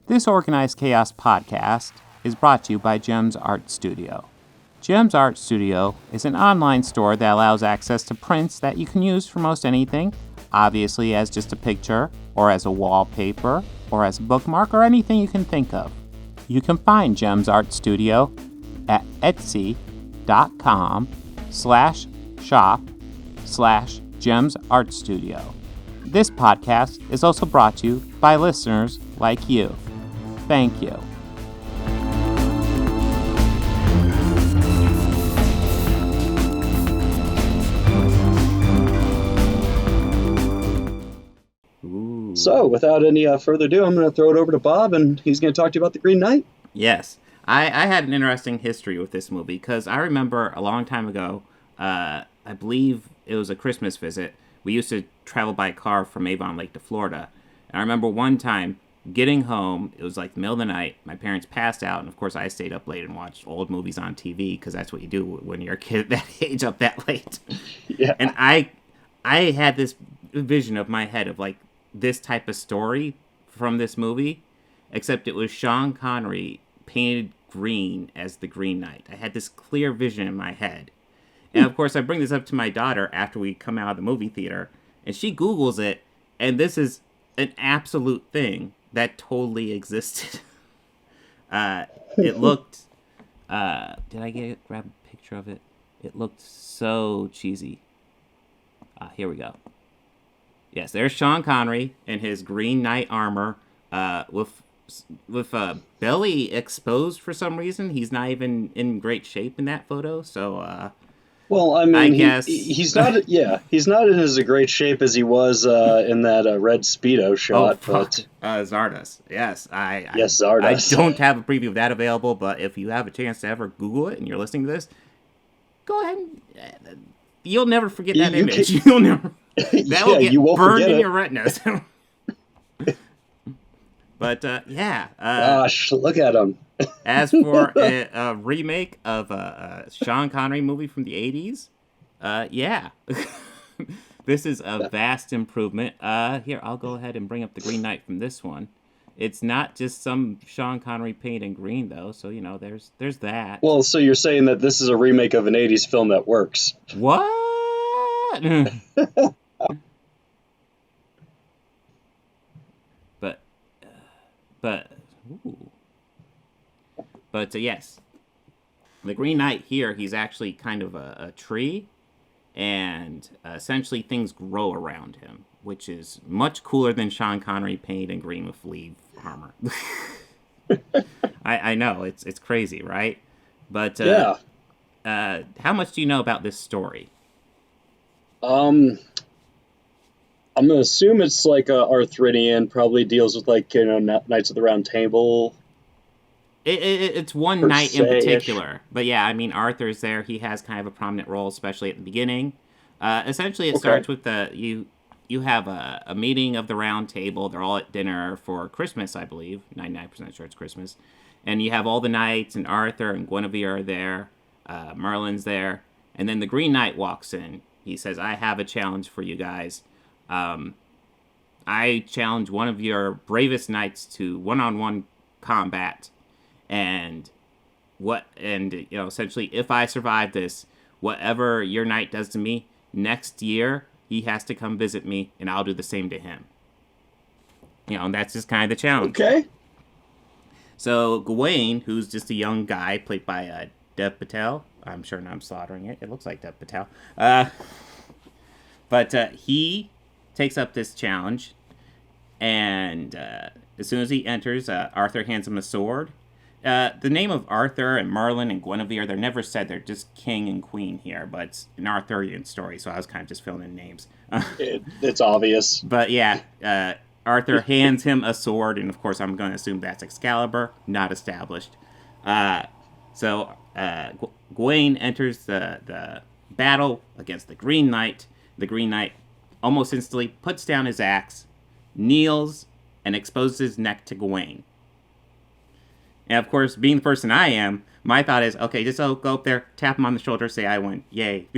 This Organized Chaos podcast is brought to you by JEMS Art Studio. JEMS Art Studio is an online store that allows access to prints that you can use for most anything, obviously as just a picture, or as a wallpaper, or as a bookmark, or anything you can think of. You can find JEMS Art Studio at etsy.com/shop/JEMS Art Studio. This podcast is also brought to you by listeners like you. Thank you. So, without any further ado, I'm going to throw it over to Bob, and he's going to talk to you about The Green Knight. Yes. I had an interesting history with this movie, because I remember a long time ago, I believe it was a Christmas visit, we used to travel by car from Avon Lake to Florida. And I remember one time getting home, it was like the middle of the night, my parents passed out, and of course I stayed up late and watched old movies on TV, because that's what you do when you're a kid at that age, up that late. Yeah. And I had this vision of my head of like this type of story from this movie, except it was Sean Connery painted green as the Green Knight. I had this clear vision in my head. And of course I bring this up to my daughter after we come out of the movie theater, and she Googles it, and this is an absolute thing that totally existed. It looked, did I grab a picture of it? It looked so cheesy. Here we go. Yes, there's Sean Connery in his Green Knight armor, with belly exposed for some reason. He's not even in great shape in that photo, so, well, I mean, I guess he's not. Yeah, he's not in as great shape as he was in that red speedo shot. Oh, fuck. Zardos. Yes, yes, Zardos. I don't have a preview of that available, but if you have a chance to ever Google it and you're listening to this, go ahead. You'll never forget that image. You'll never. That will get burned in your retinas. But yeah. Gosh, look at him. As for a remake of a Sean Connery movie from the 80s, yeah. This is a vast improvement. Here, I'll go ahead and bring up the Green Knight from this one. It's not just some Sean Connery painted in green, though, so, you know, there's that. Well, so you're saying that this is a remake of an 80s film that works. What? But yes, the Green Knight here, he's actually kind of a tree, and essentially things grow around him, which is much cooler than Sean Connery painted in green with leaf armor. I know, it's crazy, right? But yeah. How much do you know about this story? I'm gonna assume it's like Arthurian, probably deals with like, you know, Knights of the Round Table. It's one knight in particular, but yeah, I mean Arthur's there. He has kind of a prominent role, especially at the beginning. Essentially, it starts with you have a meeting of the Round Table. They're all at dinner for Christmas, I believe. 99% sure it's Christmas, and you have all the knights, and Arthur and Guinevere are there. Merlin's there, and then the Green Knight walks in. He says, "I have a challenge for you guys. I challenge one of your bravest knights to one-on-one combat, and you know, essentially, if I survive this, whatever your knight does to me next year, he has to come visit me, and I'll do the same to him." You know, and that's just kind of the challenge. Okay. So Gawain, who's just a young guy played by Dev Patel. I'm sure I'm slaughtering it. It looks like Dev Patel. But he takes up this challenge, and as soon as he enters, Arthur hands him a sword. The name of Arthur and Merlin and Guinevere, they're never said. They're just king and queen here, but it's an Arthurian story, so I was kind of just filling in names. It's obvious. But yeah, Arthur hands him a sword, and of course I'm going to assume that's Excalibur, not established. So Gawain enters the battle against the Green Knight. The Green Knight almost instantly puts down his axe, kneels, and exposes his neck to Gawain. And of course, being the person I am, my thought is, okay, just go up there, tap him on the shoulder, say I win, yay.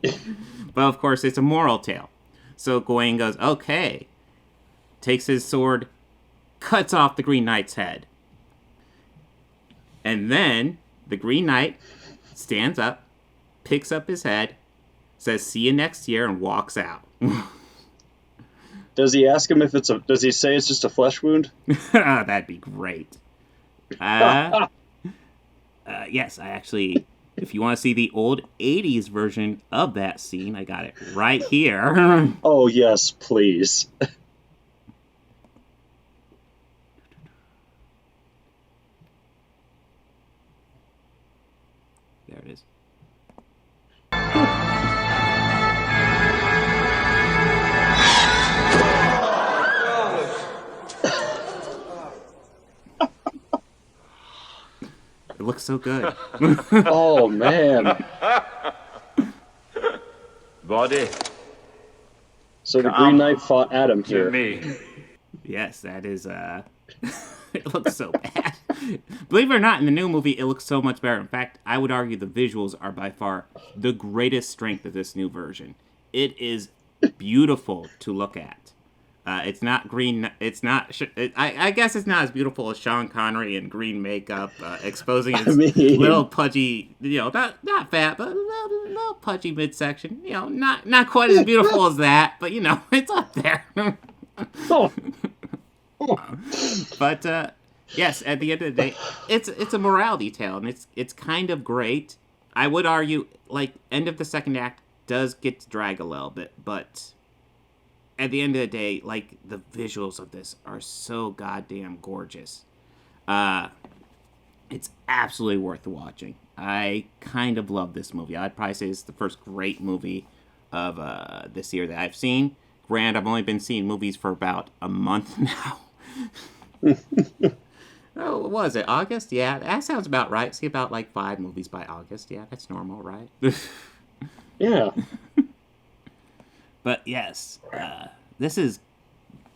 But of course, it's a moral tale. So Gawain goes, okay, takes his sword, cuts off the Green Knight's head. And then the Green Knight stands up, picks up his head, says, "See you next year," and walks out. Does he ask him if does he say it's just a flesh wound? That'd be great. Yes, I actually, if you want to see the old 80s version of that scene, I got it right here. Oh, yes, please. There it is. It looks so good. Oh, man. Body. So the Green Knight fought Adam here. Me. Yes, that is, it looks so bad. Believe it or not, in the new movie, it looks so much better. In fact, I would argue the visuals are by far the greatest strength of this new version. It is beautiful to look at. It's not green. It's not. I guess it's not as beautiful as Sean Connery in green makeup, exposing his little pudgy, not fat, but a little pudgy midsection. Not quite as beautiful as that, but it's up there. But yes, at the end of the day, it's a morality tale, and it's kind of great. I would argue, end of the second act does get to drag a little bit, but at the end of the day, the visuals of this are so goddamn gorgeous. It's absolutely worth watching. I kind of love this movie. I'd probably say it's the first great movie of this year that I've seen. Granted, I've only been seeing movies for about a month now. Oh, what was it? August? Yeah, that sounds about right. See about 5 movies by August. Yeah, that's normal, right? Yeah. But yes, this is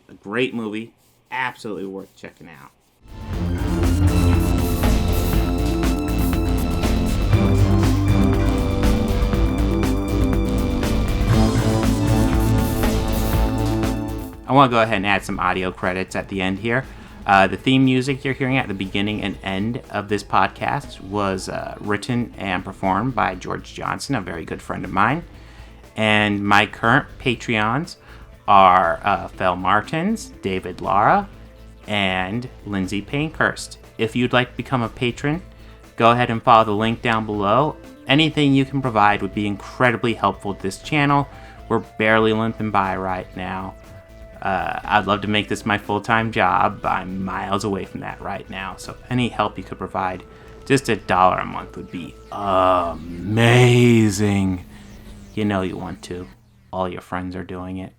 a great movie. Absolutely worth checking out. I want to go ahead and add some audio credits at the end here. The theme music you're hearing at the beginning and end of this podcast was written and performed by George Johnston, a very good friend of mine. And my current Patreons are Fel Martins, David Lara, and Lindsay Pankhurst. If you'd like to become a patron, go ahead and follow the link down below. Anything you can provide would be incredibly helpful to this channel. We're barely limping by right now. I'd love to make this my full-time job, but I'm miles away from that right now. So any help you could provide, just $1 a month would be amazing. You know you want to. All your friends are doing it.